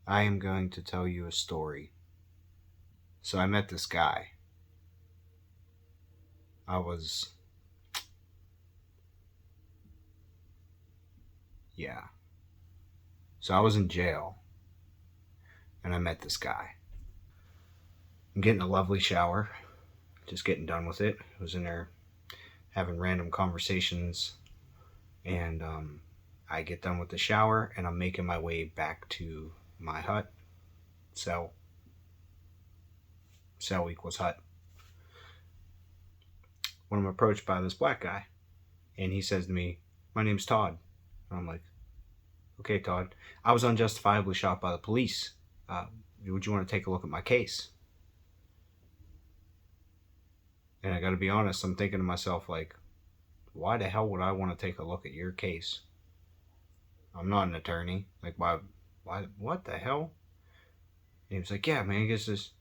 I am going to tell you a story. So I met this guy. I was, yeah. So I was in jail and I met this guy. I'm getting a lovely shower, just getting done with it. I was in there having random conversations, and I get done with the shower and I'm making my way back to my hut. Cell equals hut. When I'm approached by this black guy, and he says to me, "My name's Todd." And I'm like, "Okay, Todd. I was unjustifiably shot by the police. Would you want to take a look at my case?" And I gotta be honest, I'm thinking to myself, like, why the hell would I want to take a look at your case? I'm not an attorney. Like, why, what the hell? And he was like, "Yeah, man, I guess just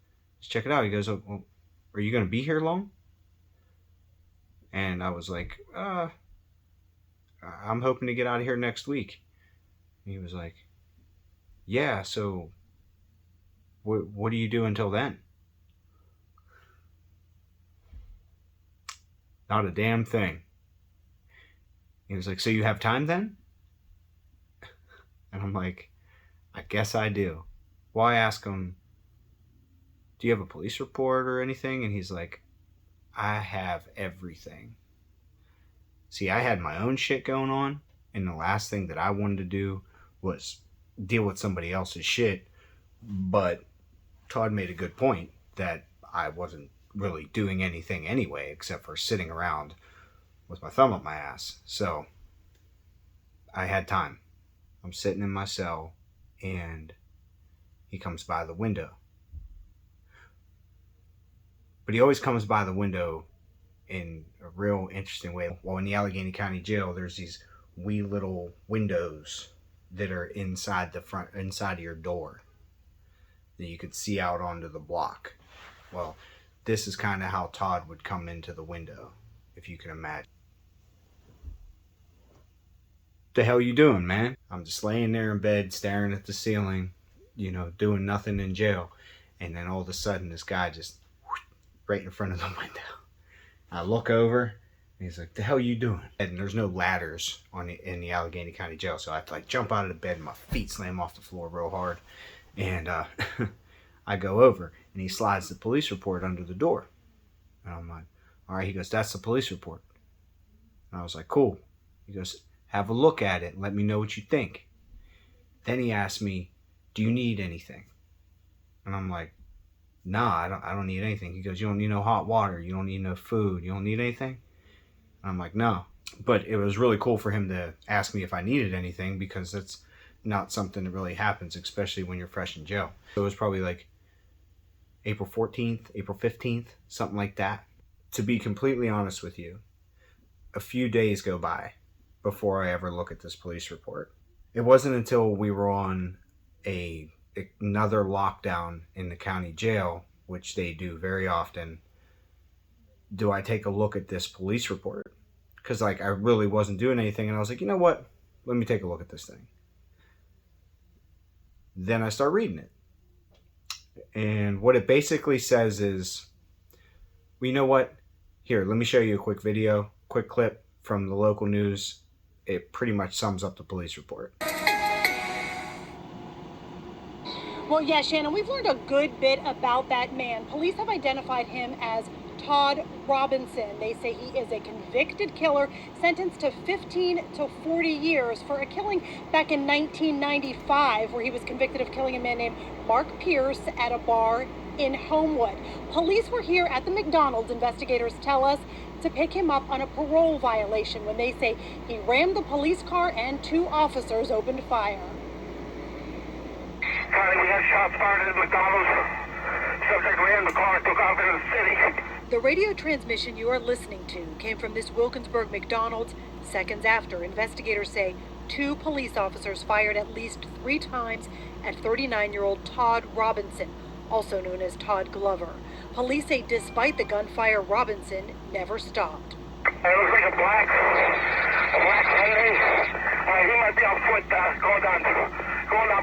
check it out." He goes, "Oh, well, are you gonna be here long?" And I was like, I'm hoping to get out of here next week. And he was like, "Yeah, so what do you do until then?" Not a damn thing. He was like, "So you have time then?" And I'm like, "I guess I do." Well, I ask him, "Do you have a police report or anything?" And he's like, "I have everything." See, I had my own shit going on, and the last thing that I wanted to do was deal with somebody else's shit. But Todd made a good point that I wasn't really doing anything anyway, except for sitting around with my thumb up my ass. So I had time. I'm sitting in my cell, and he comes by the window. But he always comes by the window in a real interesting way. Well, in the Allegheny County Jail, there's these wee little windows that are inside of your door that you could see out onto the block. Well, this is kind of how Todd would come into the window, if you can imagine. "The hell you doing, man?" I'm just laying there in bed, staring at the ceiling, doing nothing in jail. And then all of a sudden, this guy just right in front of the window. I look over, and he's like, "The hell you doing?" And there's no ladders in the Allegheny County Jail, so I have to jump out of the bed and my feet slam off the floor real hard. And I go over, and he slides the police report under the door. And I'm like, "All right." He goes, "That's the police report." And I was like, "Cool." He goes, "Have a look at it and let me know what you think." Then he asked me, "Do you need anything?" And I'm like, "Nah, I don't need anything." He goes, "You don't need no hot water. You don't need no food. You don't need anything?" And I'm like, "No." But it was really cool for him to ask me if I needed anything, because that's not something that really happens, especially when you're fresh in jail. So it was probably like April 14th, April 15th, something like that. To be completely honest with you, a few days go by before I ever look at this police report. It wasn't until we were on another lockdown in the county jail, which they do very often, do I take a look at this police report. Because I really wasn't doing anything, and I was like, you know what? Let me take a look at this thing. Then I start reading it. And what it basically says is, well, you know what? Here, let me show you a quick clip from the local news. It pretty much sums up the police report. Well, yeah, Shannon, we've learned a good bit about that man. Police have identified him as Todd Robinson. They say he is a convicted killer sentenced to 15 to 40 years for a killing back in 1995, where he was convicted of killing a man named Mark Pierce at a bar in Homewood. Police were here at the McDonald's, investigators tell us, to pick him up on a parole violation when they say he rammed the police car and two officers opened fire. We had shots fired at McDonald's. Subject ran the car, took off into the city. The radio transmission you are listening to came from this Wilkinsburg McDonald's seconds after investigators say two police officers fired at least 3 times at 39-year-old Todd Robinson, also known as Todd Glover. Police say despite the gunfire, Robinson never stopped. It looks like a black lady. He might be on foot going down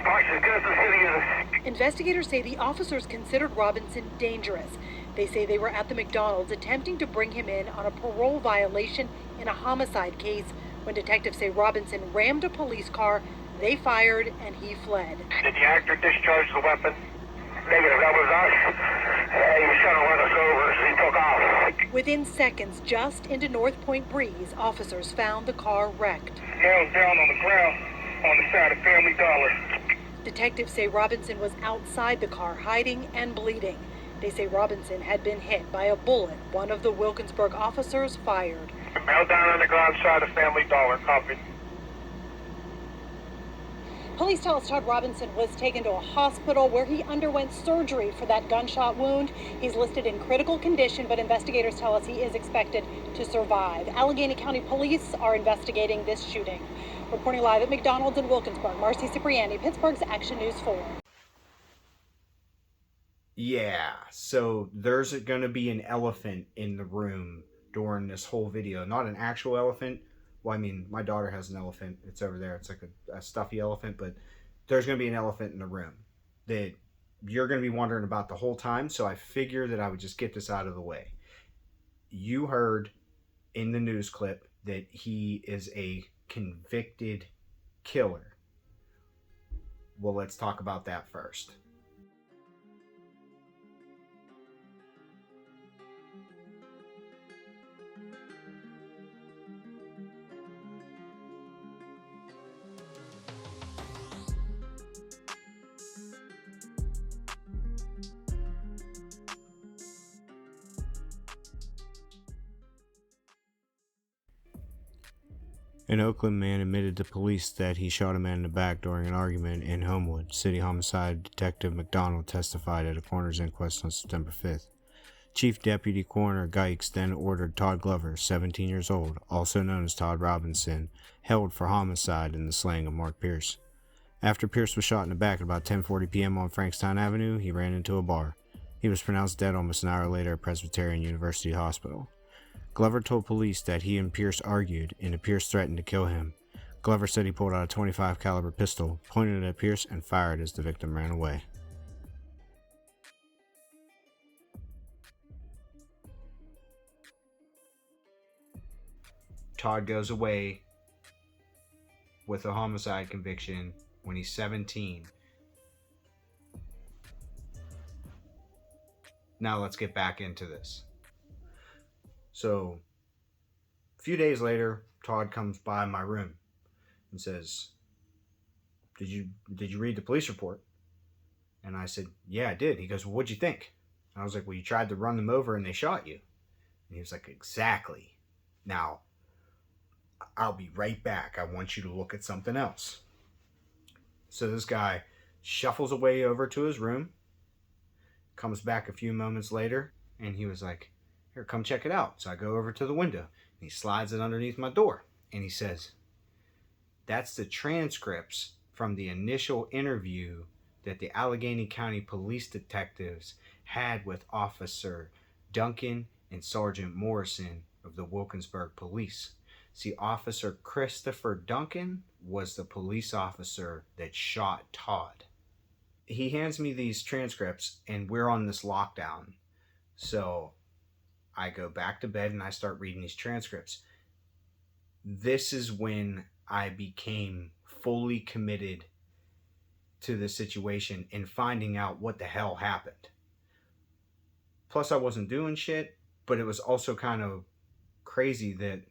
Parks. As good as the city is. Investigators say the officers considered Robinson dangerous. They say they were at the McDonald's attempting to bring him in on a parole violation in a homicide case. When detectives say Robinson rammed a police car, they fired and he fled. Did the actor discharge the weapon? Negative, that was us. He was trying to run us over, so he took off. Within seconds, just into North Point Breeze, officers found the car wrecked. Nailed down on the ground on the side of Family Dollar. Detectives say Robinson was outside the car, hiding and bleeding. They say Robinson had been hit by a bullet one of the Wilkinsburg officers fired. Nailed down on the ground side of Family Dollar. Copy. Police tell us Todd Robinson was taken to a hospital where he underwent surgery for that gunshot wound. He's listed in critical condition, but investigators tell us he is expected to survive. Allegheny County Police are investigating this shooting. Reporting live at McDonald's in Wilkinsburg, Marcy Cipriani, Pittsburgh's Action News 4. Yeah, so there's going to be an elephant in the room during this whole video. Not an actual elephant. Well, I mean, my daughter has an elephant. It's over there. It's like a stuffy elephant, but there's going to be an elephant in the room that you're going to be wondering about the whole time, so I figured that I would just get this out of the way. You heard in the news clip that he is a convicted killer. Well, let's talk about that first. An Oakland man admitted to police that he shot a man in the back during an argument in Homewood. City Homicide Detective McDonald testified at a coroner's inquest on September 5th. Chief Deputy Coroner Gykes then ordered Todd Glover, 17 years old, also known as Todd Robinson, held for homicide in the slaying of Mark Pierce. After Pierce was shot in the back at about 10:40 p.m. on Frankstown Avenue, he ran into a bar. He was pronounced dead almost an hour later at Presbyterian University Hospital. Glover told police that he and Pierce argued, and Pierce threatened to kill him. Glover said he pulled out a .25 caliber pistol, pointed it at Pierce, and fired as the victim ran away. Todd goes away with a homicide conviction when he's 17. Now let's get back into this. So, a few days later, Todd comes by my room and says, Did you read the police report? And I said, yeah, I did. He goes, well, what'd you think? And I was like, well, you tried to run them over and they shot you. And he was like, exactly. Now, I'll be right back. I want you to look at something else. So this guy shuffles away over to his room, comes back a few moments later, and he was like, here, come check it out. So I go over to the window, and he slides it underneath my door, and he says, that's the transcripts from the initial interview that the Allegheny County police detectives had with Officer Duncan and Sergeant Morrison of the Wilkinsburg Police. See, Officer Christopher Duncan was the police officer that shot Todd. He hands me these transcripts, and we're on this lockdown. So I go back to bed and I start reading these transcripts. This is when I became fully committed to the situation and finding out what the hell happened. Plus, I wasn't doing shit, but it was also kind of crazy that,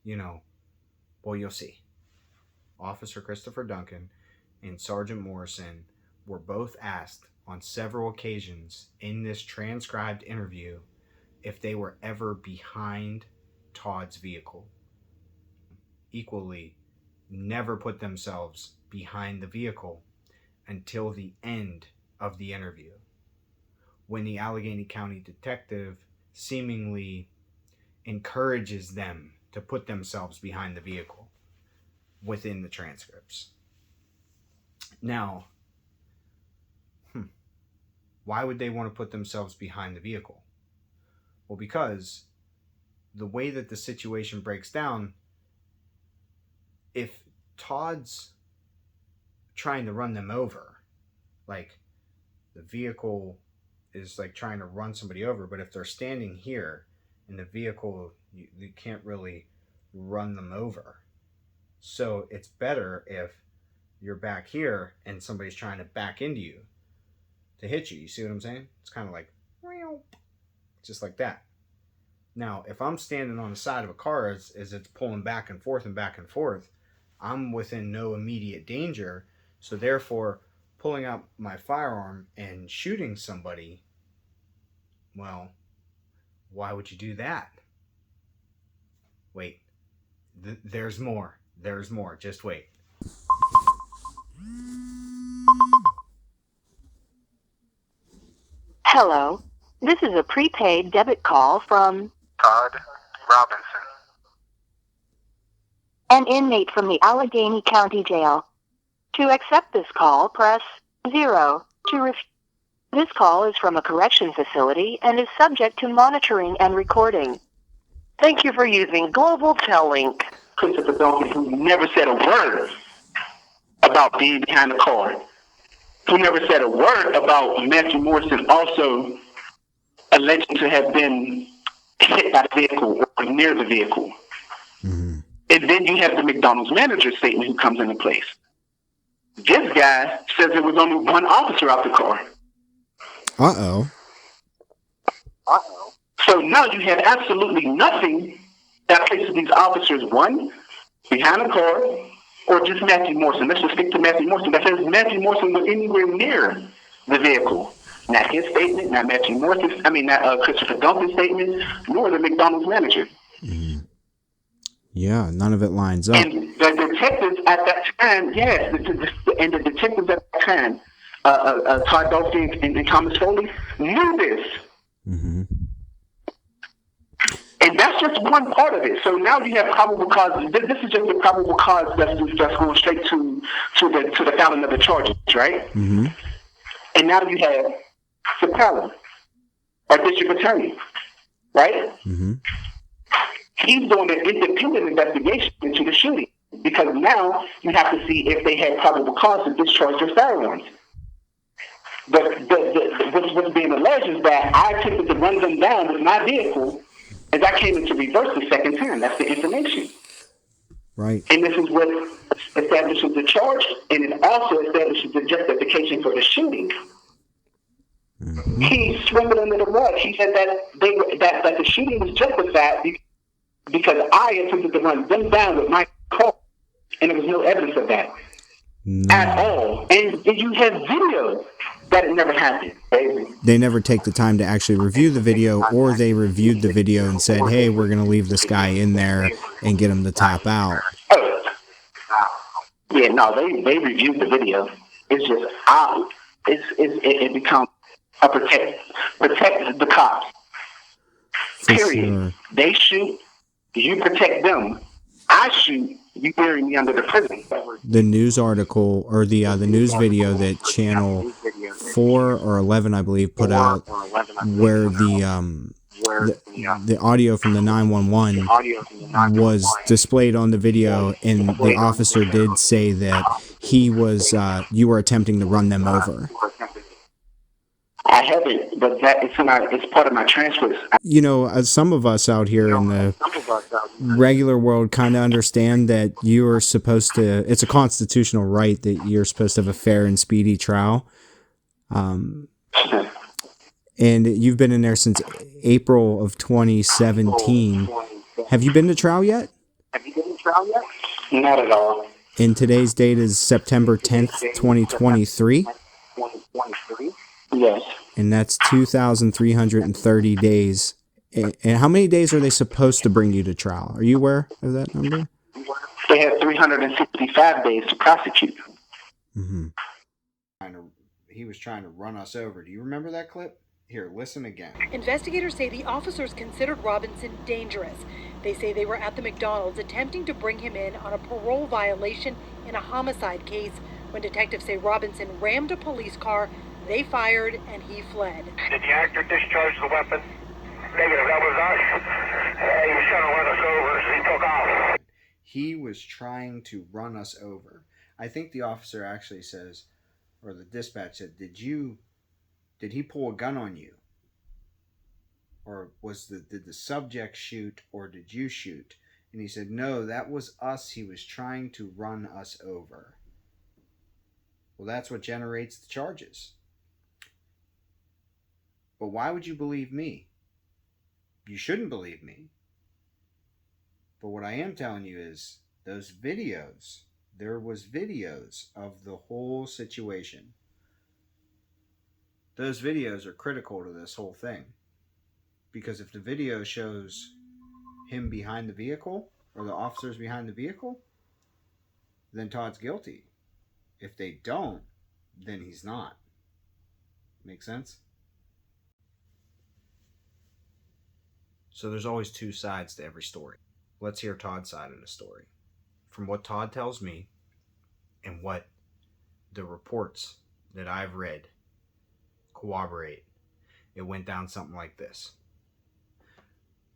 you know, well, you'll see. Officer Christopher Duncan and Sergeant Morrison were both asked on several occasions in this transcribed interview if they were ever behind Todd's vehicle. Equally, never put themselves behind the vehicle until the end of the interview, when the Allegheny County detective seemingly encourages them to put themselves behind the vehicle within the transcripts. Now, why would they want to put themselves behind the vehicle? Well, because the way that the situation breaks down, if Todd's trying to run them over, like, the vehicle is like trying to run somebody over, but if they're standing here in the vehicle, you can't really run them over. So it's better if you're back here and somebody's trying to back into you to hit you. You see what I'm saying? It's kind of like just like that. Now, if I'm standing on the side of a car as it's pulling back and forth, I'm within no immediate danger. So therefore, pulling out my firearm and shooting somebody, well, why would you do that? Wait, there's more. There's more. Just wait. Hello. This is a prepaid debit call from Todd Robinson. an inmate from the Allegheny County Jail. To accept this call, press 0. This call is from a correction facility and is subject to monitoring and recording. Thank you for using Global Tellink. Christopher Duncan, who never said a word about being behind the car, who never said a word about Matthew Morrison also alleged to have been hit by the vehicle or near the vehicle. Mm-hmm. And then you have the McDonald's manager statement who comes into place. This guy says there was only one officer out the car. Uh-oh. So now you have absolutely nothing that places these officers, one, behind the car, or just Matthew Morrison. Let's just stick to Matthew Morrison. That says Matthew Morrison was anywhere near the vehicle. Not his statement, not Matthew Morrison's, not Christopher Duncan's statement, nor the McDonald's manager. Mm-hmm. Yeah, none of it lines up. And the detectives at that time, Todd Robinson and Thomas Foley, knew this. Mm-hmm. And that's just one part of it. So now you have probable cause. This is just a probable cause that's going straight to the filing of the charges, right? Mm-hmm. And now you have Sapala, our district attorney, right? Mm-hmm. He's doing an independent investigation into the shooting because now you have to see if they had probable cause to discharge their firearms. But what's being alleged is that I attempted to run them down with my vehicle as I came into reverse the second time. That's the information. Right. And this is what establishes the charge, and it also establishes the justification for the shooting. Mm-hmm. He swimming under the rug. He said that the shooting was justified because I attempted to run them down with my car, and there was no evidence of that at all. And you have video that it never happened. They never take the time to actually review the video, or they reviewed the video and said, hey, we're going to leave this guy in there and get him to tap out. Yeah, no, they reviewed the video. It's just it becomes a protect the cops. For Period. sure. They shoot, you protect them. I shoot, you bury me under the prison. The news article, or the news video that Channel 4 or 11, I believe, put out, where the audio from the 911 was displayed on the video, and the officer did say that he was, you were attempting to run them over. I haven't, but it's part of my transcripts. You know, some of us out here in the regular world kind of understand that you are supposed to, it's a constitutional right that you're supposed to have a fair and speedy trial. And you've been in there since April of 2017. Have you been to trial yet? Not at all. And today's date is September 10th, 2023. Yes. And that's 2,330 days. And how many days are they supposed to bring you to trial? Are you aware of that number? They have 365 days to prosecute. Mm-hmm. He was trying to run us over. Do you remember that clip? Here, listen again. Investigators say the officers considered Robinson dangerous. They say they were at the McDonald's attempting to bring him in on a parole violation in a homicide case. When detectives say Robinson rammed a police car, they fired and he fled. Did the actor discharge the weapon? Negative, that was us. He was trying to run us over, so he took off. He was trying to run us over. I think the officer actually says, or the dispatch said, did you Did he pull a gun on you? Or did the subject shoot, or did you shoot? And he said, no, that was us. He was trying to run us over. Well, that's what generates the charges. But why would you believe me? You shouldn't believe me. But what I am telling you is those videos, there was videos of the whole situation. Those videos are critical to this whole thing. Because if the video shows him behind the vehicle, or the officers behind the vehicle, then Todd's guilty. If they don't, then he's not. Make sense? So there's always two sides to every story. Let's hear Todd's side of the story. From what Todd tells me, and what the reports that I've read corroborate, it went down something like this.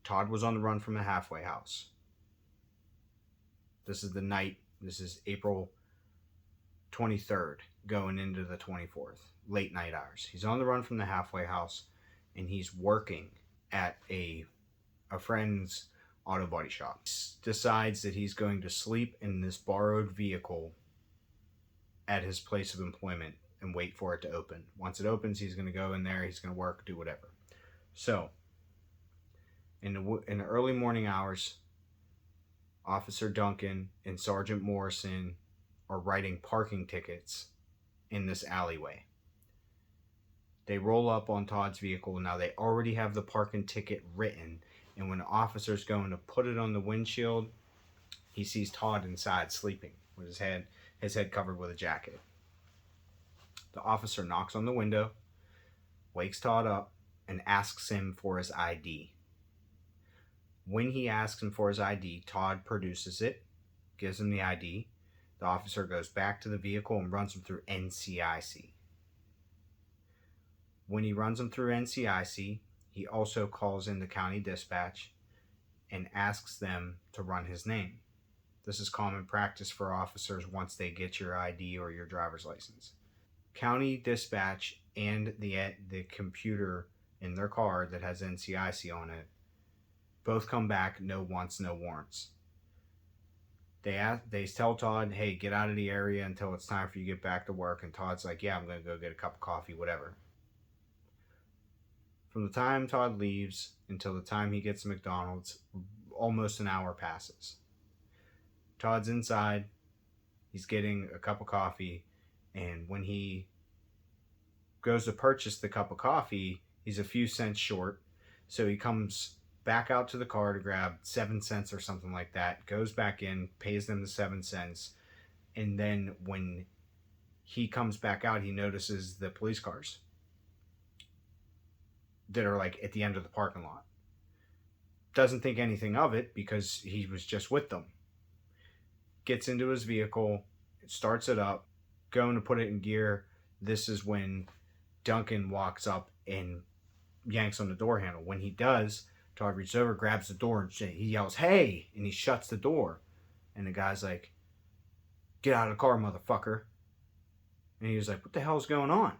Todd was on the run from a halfway house. This is the night. This is April 23rd, going into the 24th, late night hours. He's on the run from the halfway house, and he's working at a friend's auto body shop. He decides that he's going to sleep in this borrowed vehicle at his place of employment and wait for it to open. Once it opens, he's going to go in there, he's going to work, do whatever. So, in the early morning hours, Officer Duncan and Sergeant Morrison are writing parking tickets in this alleyway. They roll up on Todd's vehicle. Now they already have the parking ticket written, and when the officer's going to put it on the windshield, he sees Todd inside sleeping with his head covered with a jacket. The officer knocks on the window, wakes Todd up, and asks him for his ID. When he asks him for his ID, Todd produces it, gives him the ID. The officer goes back to the vehicle and runs him through NCIC. When he runs him through NCIC, he also calls in the county dispatch and asks them to run his name. This is common practice for officers once they get your ID or your driver's license. County dispatch and the computer in their car that has NCIC on it both come back, no wants, no warrants. They tell Todd, hey, get out of the area until it's time for you to get back to work. And Todd's like, yeah, I'm going to go get a cup of coffee, whatever. From the time Todd leaves until the time he gets to McDonald's, almost an hour passes. Todd's inside. He's getting a cup of coffee. And when he goes to purchase the cup of coffee, he's a few cents short. So he comes back out to the car to grab 7 cents or something like that, goes back in, pays them the 7 cents, and then when he comes back out, he notices the police cars that are like at the end of the parking lot. Doesn't think anything of it because he was just with them. Gets into his vehicle, starts it up, going to put it in gear. This is when Duncan walks up and yanks on the door handle. When he does, Todd reaches over, grabs the door, and he yells, hey, and he shuts the door. And the guy's like, get out of the car, motherfucker. And he was like, what the hell's going on?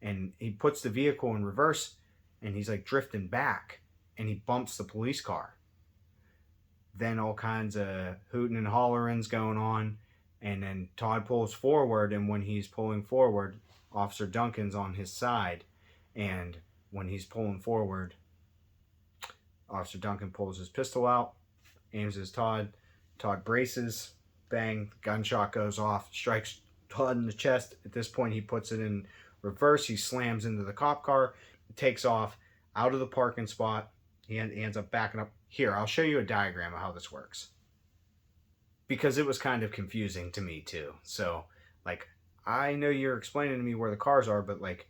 And he puts the vehicle in reverse, and he's like drifting back, and he bumps the police car. Then all kinds of hooting and hollering's going on, and then Todd pulls forward, and when he's pulling forward, Officer Duncan's on his side, and when he's pulling forward, Officer Duncan pulls his pistol out, aims at Todd. Todd braces, bang, gunshot goes off, strikes Todd in the chest. At this point, he puts it in reverse. He slams into the cop car, takes off out of the parking spot. He ends up backing up. Here, I'll show you a diagram of how this works, because it was kind of confusing to me too. So, like, I know you're explaining to me where the cars are, but like,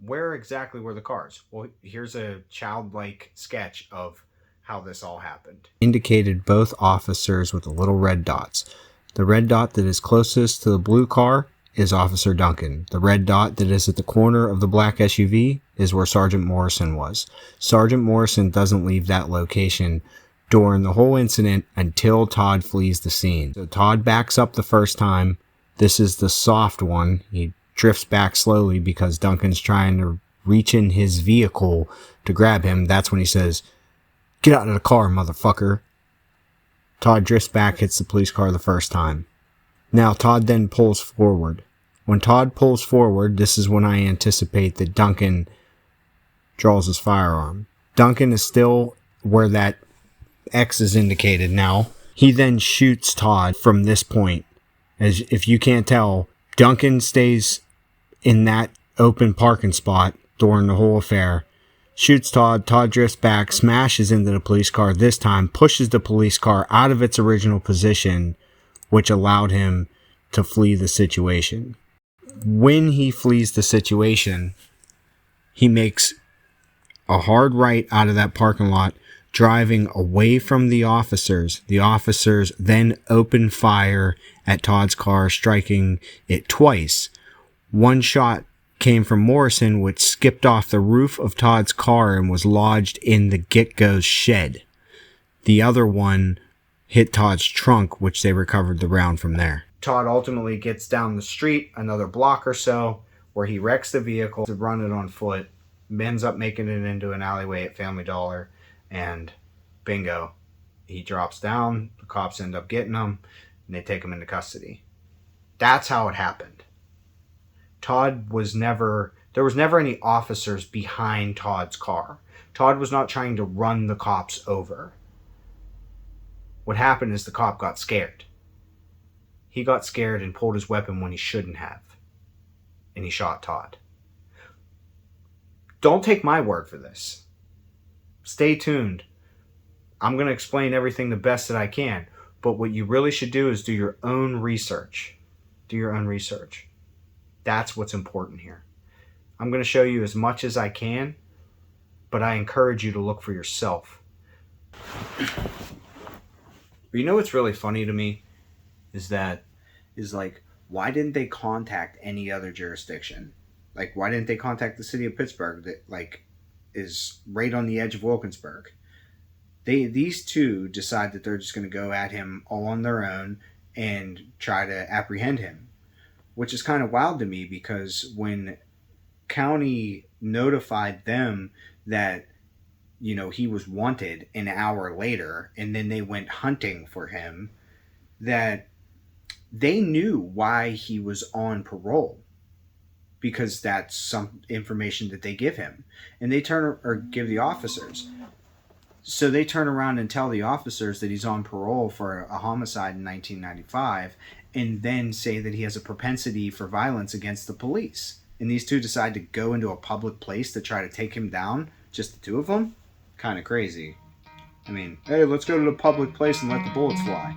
where exactly were the cars? Well, here's a childlike sketch of how this all happened. Indicated both officers with the little red dots. The red dot that is closest to the blue car is Officer Duncan. The red dot that is at the corner of the black SUV is where Sergeant Morrison was. Sergeant Morrison doesn't leave that location during the whole incident until Todd flees the scene. So Todd backs up the first time. This is the soft one. He drifts back slowly because Duncan's trying to reach in his vehicle to grab him. That's when he says, "Get out of the car, motherfucker." Todd drifts back, hits the police car the first time. Now Todd then pulls forward. When Todd pulls forward, this is when I anticipate that Duncan draws his firearm. Duncan is still where that X is indicated now. He then shoots Todd from this point. As if you can't tell, Duncan stays in that open parking spot during the whole affair. Shoots Todd. Todd drifts back, smashes into the police car this time, pushes the police car out of its original position, which allowed him to flee the situation. When he flees the situation, he makes a hard right out of that parking lot, driving away from the officers. The officers then open fire at Todd's car, striking it twice. One shot came from Morrison, which skipped off the roof of Todd's car and was lodged in the Get-Go's shed. The other one hit Todd's trunk, which they recovered the round from there. Todd ultimately gets down the street another block or so, where he wrecks the vehicle to run it on foot, ends up making it into an alleyway at Family Dollar, and bingo, he drops down, the cops end up getting him, and they take him into custody. That's how it happened. There was never any officers behind Todd's car. Todd was not trying to run the cops over. What happened is the cop got scared. He got scared and pulled his weapon when he shouldn't have. And he shot Todd. Don't take my word for this. Stay tuned. I'm going to explain everything the best that I can. But what you really should do is do your own research. Do your own research. That's what's important here. I'm going to show you as much as I can, but I encourage you to look for yourself. You know what's really funny to me is why didn't they contact any other jurisdiction? Like, why didn't they contact the city of Pittsburgh that is right on the edge of Wilkinsburg? These two decide that they're just going to go at him all on their own and try to apprehend him, which is kind of wild to me because when county notified them that, he was wanted an hour later and then they went hunting for him, that they knew why he was on parole because that's some information that they give him and they give the officers. So they turn around and tell the officers that he's on parole for a homicide in 1995 and then say that he has a propensity for violence against the police. And these two decide to go into a public place to try to take him down, just the two of them? Kind of crazy. I mean, hey, let's go to the public place and let the bullets fly.